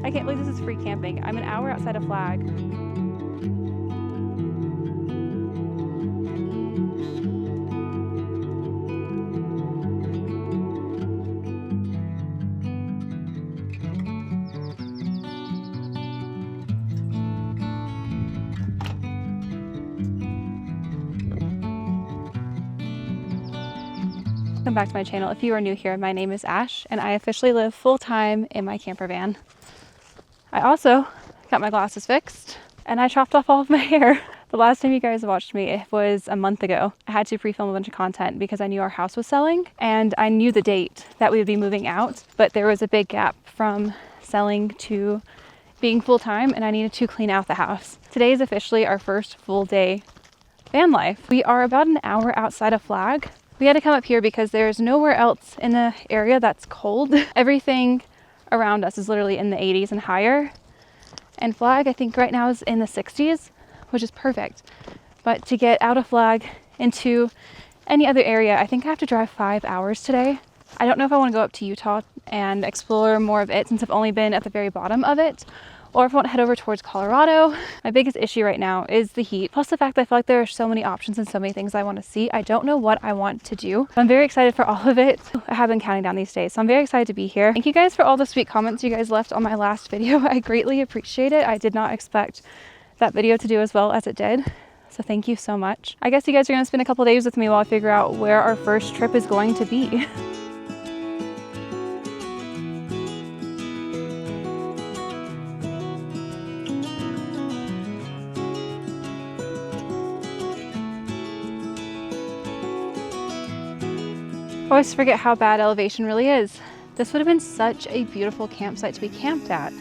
I can't believe this is free camping. I'm an hour outside of Flag. Welcome back to my channel. If you are new here, my name is Ash and I officially live full-time in my camper van. I also got my glasses fixed and I chopped off all of my hair. The last time you guys watched me, it was a month ago. I had to pre-film a bunch of content because I knew our house was selling and I knew the date that we would be moving out, but there was a big gap from selling to being full-time and I needed to clean out the house. Today is officially our first full day van life. We are about an hour outside of Flag. We had to come up here because there's nowhere else in the area that's cold. Everything around us is literally in the 80s and higher. And Flag, I think right now is in the 60s, which is perfect. But to get out of Flag into any other area, I think I have to drive 5 hours today. I don't know if I want to go up to Utah and explore more of it since I've only been at the very bottom of it, or if I want to head over towards Colorado. My biggest issue right now is the heat, plus the fact that I feel like there are so many options and so many things I want to see. I don't know what I want to do. I'm very excited for all of it. I have been counting down these days, so I'm very excited to be here. Thank you guys for all the sweet comments you guys left on my last video. I greatly appreciate it. I did not expect that video to do as well as it did. So thank you so much. I guess you guys are going to spend a couple days with me while I figure out where our first trip is going to be. I always forget how bad elevation really is. This would have been such a beautiful campsite to be camped at.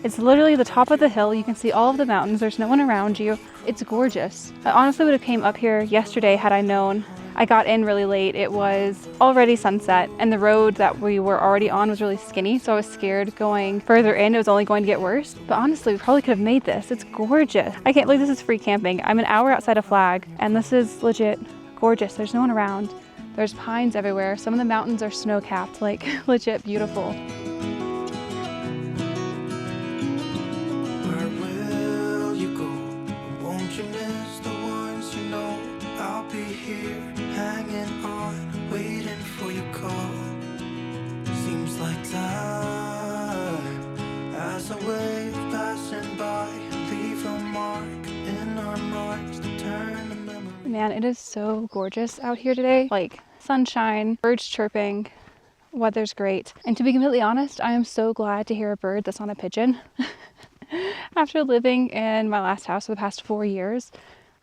It's literally the top of the hill. You can see all of the mountains. There's no one around you. It's gorgeous. I honestly would have came up here yesterday had I known. I got in really late. It was already sunset and the road that we were already on was really skinny. So I was scared going further in. It was only going to get worse. But honestly, we probably could have made this. It's gorgeous. I can't believe this is free camping. I'm an hour outside of Flag and this is legit gorgeous. There's no one around. There's pines everywhere. Some of the mountains are snow-capped, like legit beautiful. Where will you go? Won't you miss the ones you know? I'll be here, hanging on, waiting for your call. Seems like time as a wave passing by, leave a mark in our marks to turn to memory. Man, it is so gorgeous out here today. Like sunshine, birds chirping, weather's great. And to be completely honest, I am so glad to hear a bird that's not a pigeon. After living in my last house for the past 4 years,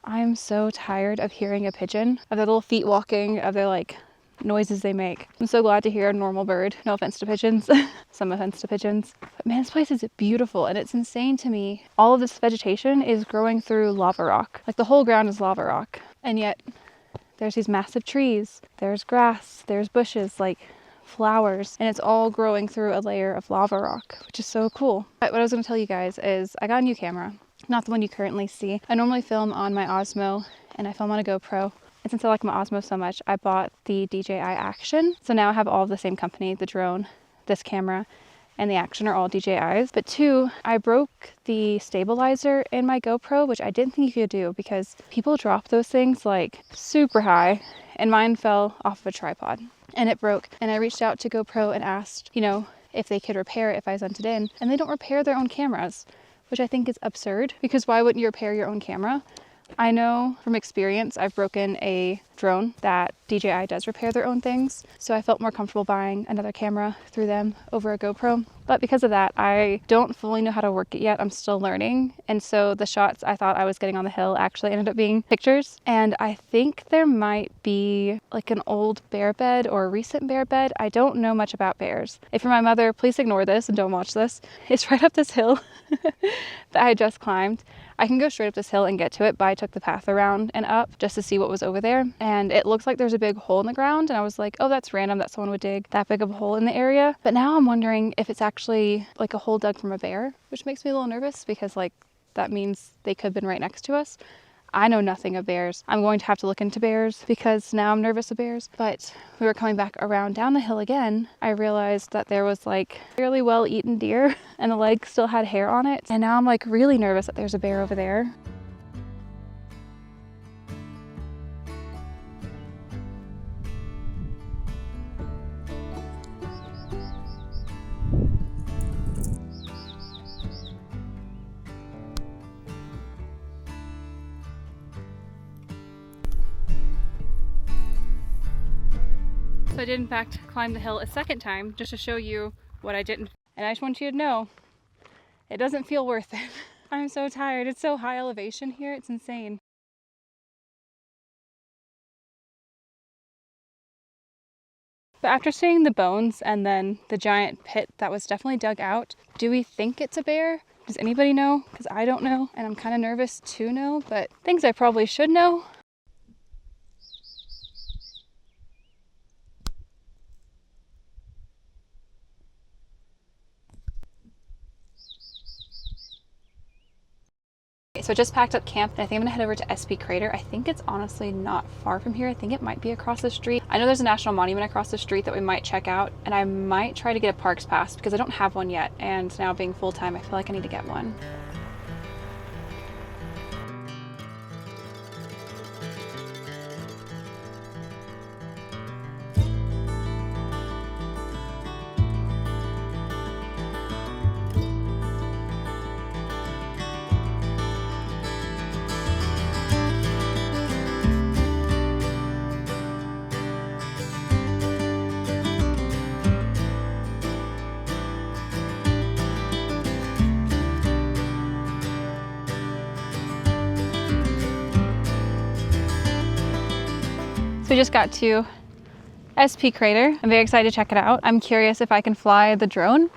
I am so tired of hearing a pigeon, of their little feet walking, of their like noises they make. I'm so glad to hear a normal bird. No offense to pigeons, some offense to pigeons. But man, this place is beautiful and it's insane to me. All of this vegetation is growing through lava rock. Like the whole ground is lava rock. And yet there's these massive trees, there's grass, there's bushes, like flowers, and it's all growing through a layer of lava rock, which is so cool. But what I was going to tell you guys is I got a new camera, not the one you currently see. I normally film on my Osmo and I film on a GoPro. And since I like my Osmo so much, I bought the DJI Action. So now I have all of the same company, the drone, this camera, and the Action are all DJIs. But two, I broke the stabilizer in my GoPro, which I didn't think you could do because people drop those things like super high and mine fell off of a tripod and it broke. And I reached out to GoPro and asked, you know, if they could repair it if I sent it in. And they don't repair their own cameras, which I think is absurd because why wouldn't you repair your own camera? I know from experience I've broken a drone that DJI does repair their own things, so I felt more comfortable buying another camera through them over a GoPro. But because of that, I don't fully know how to work it yet. I'm still learning, and so the shots I thought I was getting on the hill actually ended up being pictures. And I think there might be like an old bear bed or a recent bear bed. I don't know much about bears. If you're my mother, please ignore this and don't watch this. It's right up this hill that I just climbed. I can go straight up this hill and get to it, but I took the path around and up just to see what was over there. And it looks like there's a big hole in the ground. And I was like, oh, that's random that someone would dig that big of a hole in the area. But now I'm wondering if it's actually like a hole dug from a bear, which makes me a little nervous because like that means they could have been right next to us. I know nothing of bears. I'm going to have to look into bears because now I'm nervous of bears. But we were coming back around down the hill again. I realized that there was like fairly well eaten deer and the leg still had hair on it. And now I'm like really nervous that there's a bear over there. So I did in fact climb the hill a second time just to show you what I didn't. And I just want you to know, it doesn't feel worth it. I'm so tired. It's so high elevation here. It's insane. But after seeing the bones and then the giant pit that was definitely dug out, do we think it's a bear? Does anybody know? Because I don't know, and I'm kind of nervous to know, but things I probably should know. So I just packed up camp and I think I'm gonna head over to SP Crater. I think it's honestly not far from here. I think it might be across the street. I know there's a national monument across the street that we might check out, and I might try to get a parks pass because I don't have one yet, and now being full-time I feel like I need to get one. So we just got to SP Crater. I'm very excited to check it out. I'm curious if I can fly the drone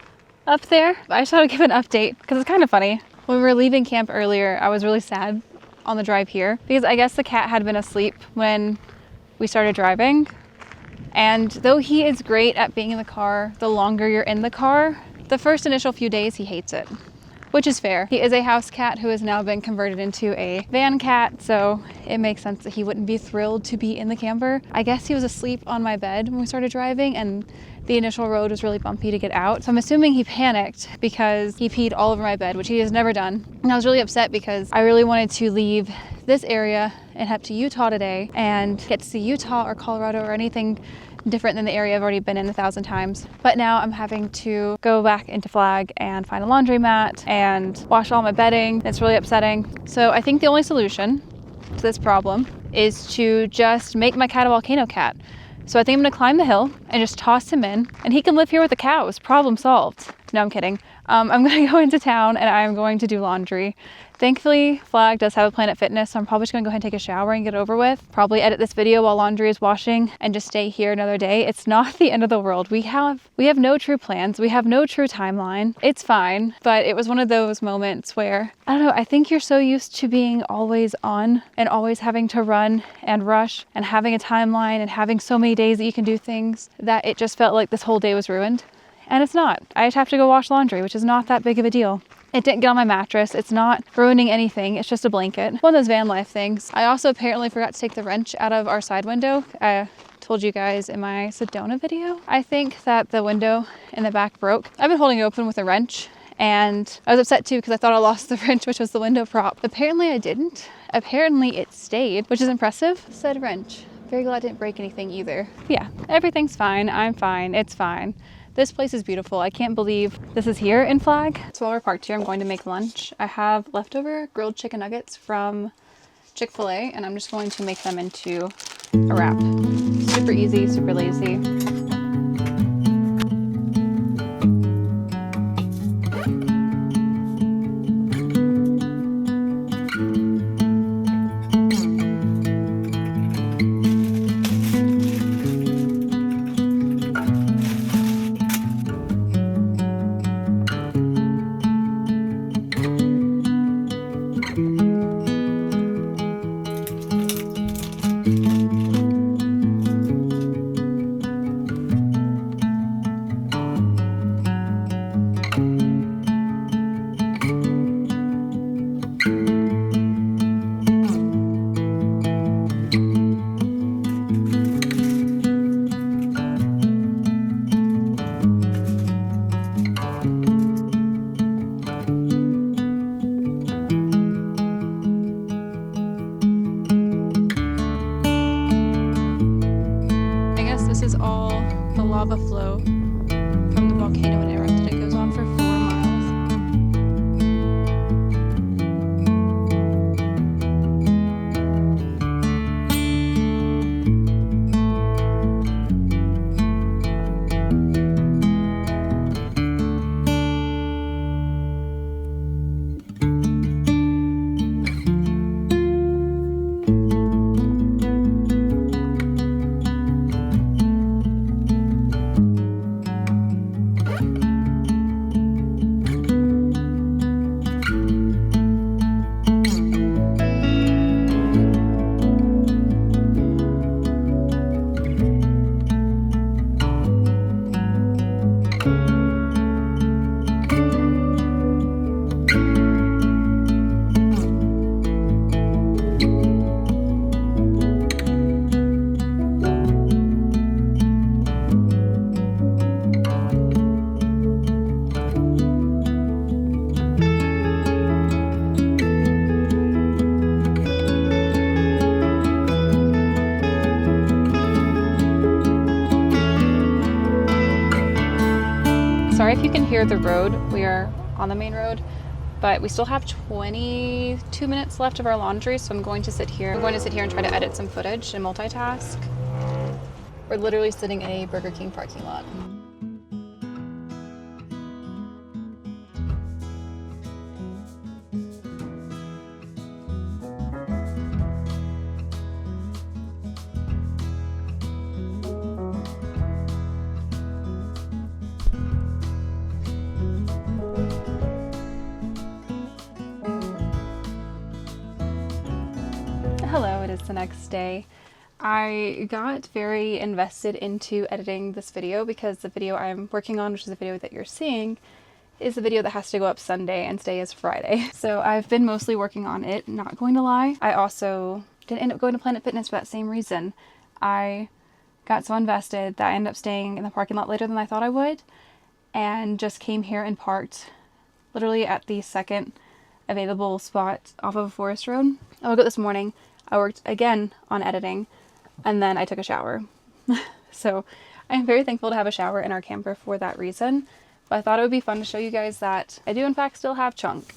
up there. I just thought I'd give an update because it's kind of funny. When we were leaving camp earlier, I was really sad on the drive here because I guess the cat had been asleep when we started driving. And though he is great at being in the car, the longer you're in the car, the first initial few days he hates it, which is fair. He is a house cat who has now been converted into a van cat, so it makes sense that he wouldn't be thrilled to be in the camper. I guess he was asleep on my bed when we started driving, and the initial road was really bumpy to get out. So I'm assuming he panicked because he peed all over my bed, which he has never done. And I was really upset because I really wanted to leave this area and head to Utah today and get to see Utah or Colorado or anything different than the area I've already been in 1,000 times. But now I'm having to go back into Flag and find a laundromat and wash all my bedding. It's really upsetting. So I think the only solution to this problem is to just make my cat a volcano cat. So I think I'm gonna climb the hill and just toss him in, and he can live here with the cows. Problem solved. No, I'm kidding. I'm gonna go into town and I'm going to do laundry. Thankfully, Flag does have a Planet Fitness, so I'm probably just gonna go ahead and take a shower and get it over with. Probably edit this video while laundry is washing and just stay here another day. It's not the end of the world. We have no true plans. We have no true timeline. It's fine, but it was one of those moments where, I don't know, I think you're so used to being always on and always having to run and rush and having a timeline and having so many days that you can do things that it just felt like this whole day was ruined. And it's not. I just have to go wash laundry, which is not that big of a deal. It didn't get on my mattress. It's not ruining anything. It's just a blanket. One of those Vanlife things. I also apparently forgot to take the wrench out of our side window. I told you guys in my Sedona video. I think that the window in the back broke. I've been holding it open with a wrench, and I was upset too because I thought I lost the wrench, which was the window prop. Apparently I didn't. Apparently it stayed, which is impressive. Said wrench. Very glad I didn't break anything either. Yeah, everything's fine. I'm fine. It's fine. This place is beautiful. I can't believe this is here in Flag. So while we're parked here, I'm going to make lunch. I have leftover grilled chicken nuggets from Chick-fil-A, and I'm just going to make them into a wrap. Super easy, super lazy. lava flow from the volcano when it erupted. It goes on for 4 miles. Sorry if you can hear the road. We are on the main road, but we still have 22 minutes left of our laundry, so I'm going to sit here. I'm going to sit here and try to edit some footage and multitask. We're literally sitting in a Burger King parking lot. Hello, it is the next day. I got very invested into editing this video because the video I'm working on, which is the video that you're seeing, is the video that has to go up Sunday and today is Friday. So I've been mostly working on it, not going to lie. I also didn't end up going to Planet Fitness for that same reason. I got so invested that I ended up staying in the parking lot later than I thought I would and just came here and parked literally at the second available spot off of a forest road. I woke up this morning. I worked again on editing, and then I took a shower. So I'm very thankful to have a shower in our camper for that reason. But I thought it would be fun to show you guys that I do in fact still have Chunk.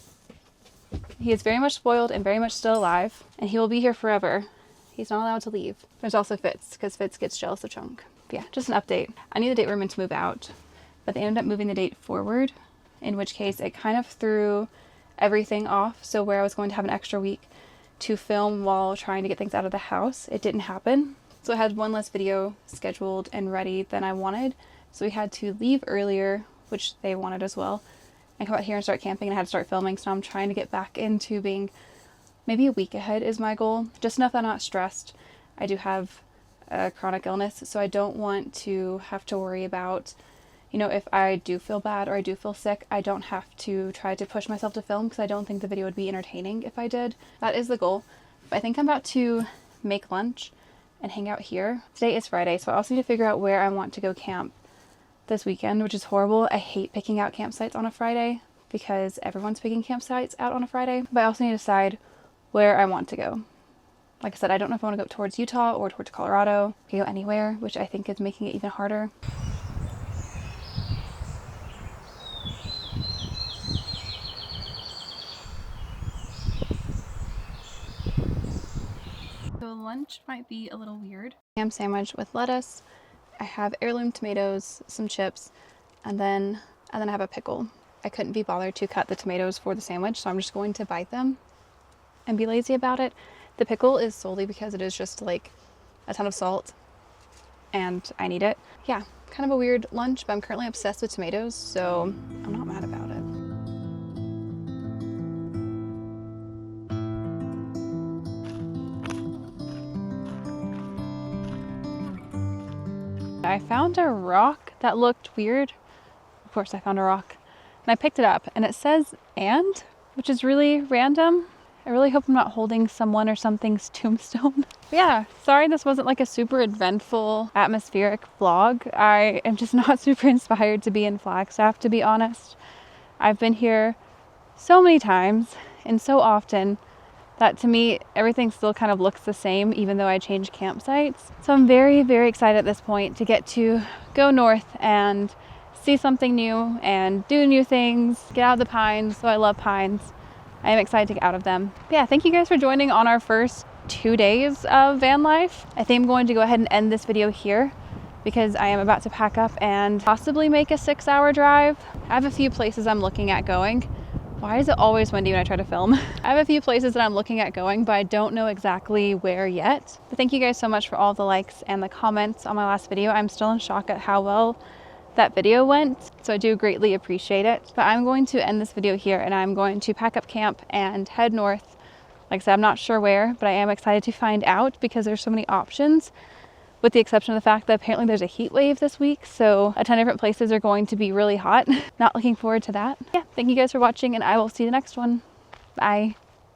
He is very much spoiled and very much still alive, and he will be here forever. He's not allowed to leave. There's also Fitz, because Fitz gets jealous of Chunk. But yeah, just an update. I knew the date we were meant to move out, but they ended up moving the date forward, in which case it kind of threw everything off. So where I was going to have an extra week to film while trying to get things out of the house, it didn't happen. So I had one less video scheduled and ready than I wanted. So we had to leave earlier, which they wanted as well, and come out here and start camping, and I had to start filming. So I'm trying to get back into being maybe a week ahead is my goal. Just enough that I'm not stressed. I do have a chronic illness, so I don't want to have to worry about, you know, if I do feel bad or I do feel sick, I don't have to try to push myself to film because I don't think the video would be entertaining if I did. That is the goal. But I think I'm about to make lunch and hang out here. Today is Friday, so I also need to figure out where I want to go camp this weekend, which is horrible. I hate picking out campsites on a Friday because everyone's picking campsites out on a Friday. But I also need to decide where I want to go. Like I said, I don't know if I want to go towards Utah or towards Colorado. I could go anywhere, which I think is making it even harder. So lunch might be a little weird. Ham sandwich with lettuce. I have heirloom tomatoes, some chips, and then I have a pickle. I couldn't be bothered to cut the tomatoes for the sandwich, so I'm just going to bite them and be lazy about it. The pickle is solely because it is just like a ton of salt and I need it. Yeah, kind of a weird lunch, but I'm currently obsessed with tomatoes, so I'm not mad about it. I found a rock that looked weird. Of course I found a rock and I picked it up and it says "and," which is really random. I really hope I'm not holding someone or something's tombstone. But yeah, sorry this wasn't like a super eventful atmospheric vlog. I am just not super inspired to be in Flagstaff, to be honest. I've been here so many times and so often that to me, everything still kind of looks the same even though I changed campsites. So I'm very, very excited at this point to get to go north and see something new and do new things, get out of the pines. So I love pines. I am excited to get out of them. But yeah, thank you guys for joining on our first 2 days of van life. I think I'm going to go ahead and end this video here because I am about to pack up and possibly make a 6-hour drive. I have a few places I'm looking at going. Why is it always windy when I try to film? I have a few places that I'm looking at going, but I don't know exactly where yet. But thank you guys so much for all the likes and the comments on my last video. I'm still in shock at how well that video went, so I do greatly appreciate it. But I'm going to end this video here and I'm going to pack up camp and head north. Like I said, I'm not sure where, but I am excited to find out because there's so many options, with the exception of the fact that apparently there's a heat wave this week, so a ton of different places are going to be really hot. Not looking forward to that. Yeah, thank you guys for watching and I will see you the next one. Bye.